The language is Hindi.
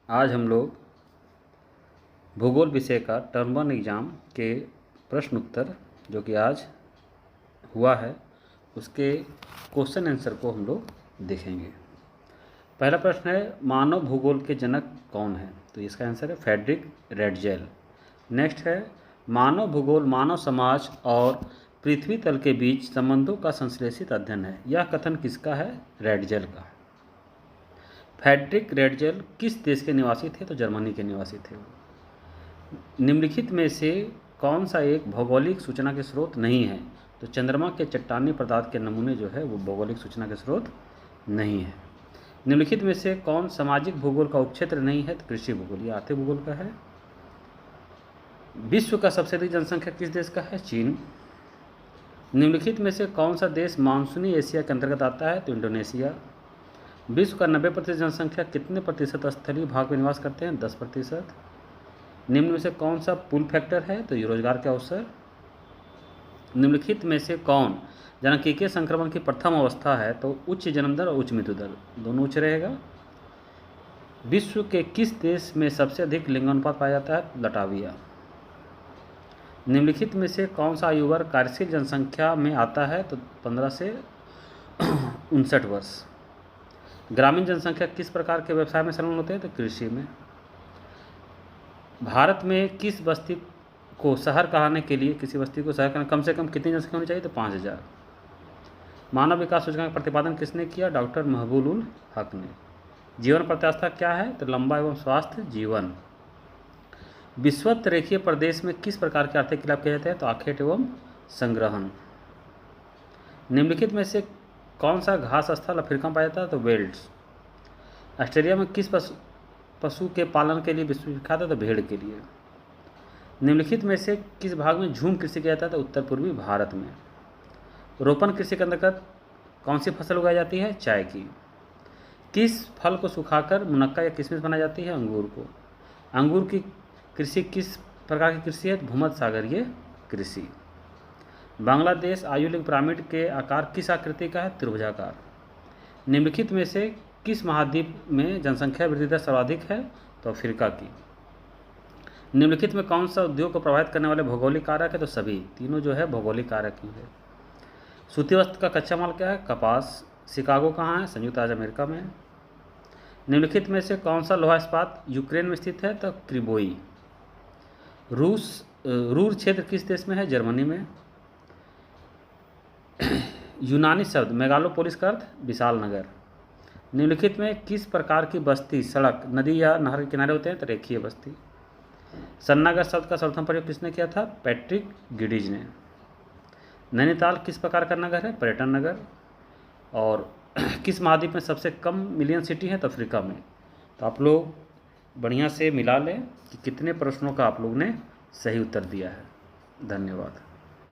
आज हम लोग भूगोल विषय का टर्म 1 एग्ज़ाम के प्रश्न उत्तर जो कि आज हुआ है उसके क्वेश्चन आंसर को हम लोग देखेंगे। पहला प्रश्न है, मानव भूगोल के जनक कौन है? तो इसका आंसर है फ्रेडरिक रैटजेल। नेक्स्ट है, मानव भूगोल मानव समाज और पृथ्वी तल के बीच संबंधों का संश्लेषित अध्ययन है। यह कथन किसका है? रैटजेल का। फ्रेडरिक रैटजेल किस देश के निवासी थे? तो जर्मनी के निवासी थे। निम्नलिखित में से कौन सा एक भौगोलिक सूचना के स्रोत नहीं है? तो चंद्रमा के चट्टानी पदार्थ के नमूने जो है वो भौगोलिक सूचना के स्रोत नहीं है। निम्नलिखित में से कौन सामाजिक भूगोल का उपक्षेत्र नहीं है? तो कृषि भूगोल। ये आर्थिक भूगोल का है। विश्व का सबसे अधिक जनसंख्या किस देश का है? चीन। निम्नलिखित में से कौन सा देश मानसूनी एशिया के अंतर्गत आता है? तो इंडोनेशिया। विश्व का 90% जनसंख्या कितने प्रतिशत स्थलीय भाग में निवास करते हैं? 10%। निम्न में से कौन सा पुल फैक्टर है? तो रोजगार के अवसर। निम्नलिखित में से कौन जननांगीय संक्रमण की प्रथम अवस्था है? तो उच्च जन्म दर और उच्च मृत्यु दर, दोनों उच्च रहेगा। विश्व के किस देश में सबसे अधिक लिंगानुपात पाया जाता है? लटाविया। निम्नलिखित में से कौन सा आयु वर्ग कार्यशील जनसंख्या में आता है? तो 15 से 59 वर्ष। ग्रामीण जनसंख्या किस प्रकार के व्यवसाय में संलग्न होते हैं? तो कृषि में। भारत में किस बस्ती को शहर कहलाने के लिए, किसी बस्ती को शहर कहलाने कम से कम कितनी जनसंख्या होनी चाहिए? तो 5000। मानव विकास सूचकांक का प्रतिपादन किसने किया? डॉक्टर महबूब उल हक ने। जीवन प्रत्याशा क्या है? तो लंबा एवं स्वास्थ्य जीवन। विषुवत रेखीय प्रदेश में किस प्रकार के आर्थिक क्रियाकलाप किए जाते हैं? तो आखेट एवं संग्रहण। निम्नलिखित में से कौन सा घास स्थल अफ्रीका में पाया जाता है? तो वेल्ड्स। ऑस्ट्रेलिया में किस पशु के पालन के लिए विश्व विख्यात है? तो भेड़ के लिए। निम्नलिखित में से किस भाग में झूम कृषि किया जाता है? तो उत्तर पूर्वी भारत में। रोपण कृषि के अंतर्गत कौन सी फसल उगाई जाती है? चाय की। किस फल को सुखाकर मुनक्का या किशमिश बनाई जाती है? अंगूर को। अंगूर की कृषि किस प्रकार की कृषि है? भूमध्य सागरीय कृषि। बांग्लादेश आयुलिंग पिरामिड के आकार किस आकृति का है? त्रिभुजाकार। निम्नलिखित में से किस महाद्वीप में जनसंख्या वृद्धि दर सर्वाधिक है? तो अफ्रीका की। निम्नलिखित में कौन सा उद्योग को प्रभावित करने वाले भौगोलिक कारक है? तो सभी तीनों जो है भौगोलिक कारक ही है। सूती वस्त्र का कच्चा माल क्या है? कपास। शिकागो कहाँ है? संयुक्त राज्य अमेरिका में। निम्नलिखित में से कौन सा लोहा इस्पात यूक्रेन में स्थित है? तो क्रिबोई। रूर क्षेत्र किस देश में है? जर्मनी में। यूनानी शब्द मेगालोपोलिस का अर्थ विशाल नगर। निम्नलिखित में किस प्रकार की बस्ती सड़क, नदी या नहर के किनारे होते हैं? तो रेखीय बस्ती। सन्नागर शब्द का सर्वप्रथम प्रयोग किसने किया था? पैट्रिक गिडिज ने। नैनीताल किस प्रकार का नगर है? पर्यटन नगर। और किस महाद्वीप में सबसे कम मिलियन सिटी है? तो अफ्रीका में। तो आप लोग बढ़िया से मिला लें कि कितने प्रश्नों का आप लोग ने सही उत्तर दिया है। धन्यवाद।